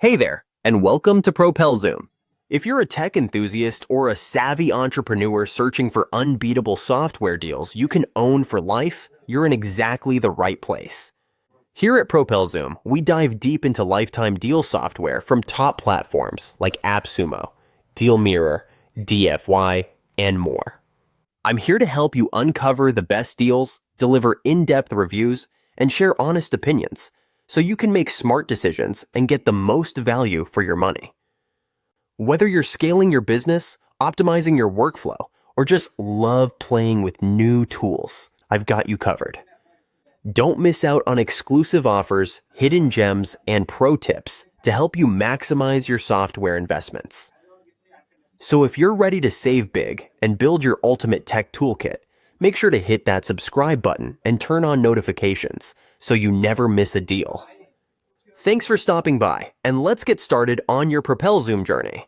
Hey there, and welcome to Propelzoom. If you're a tech enthusiast or a savvy entrepreneur searching for unbeatable software deals you can own for life, you're in exactly the right place. Here at Propelzoom, we dive deep into lifetime deal software from top platforms like AppSumo, DealMirror, DFY, and more. I'm here to help you uncover the best deals, deliver in-depth reviews, and share honest opinions, so you can make smart decisions and get the most value for your money. Whether you're scaling your business, optimizing your workflow, or just love playing with new tools, I've got you covered. Don't miss out on exclusive offers, hidden gems, and pro tips to help you maximize your software investments. So if you're ready to save big and build your ultimate tech toolkit, make sure to hit that subscribe button and turn on notifications so you never miss a deal. Thanks for stopping by, and let's get started on your Propelzoom journey.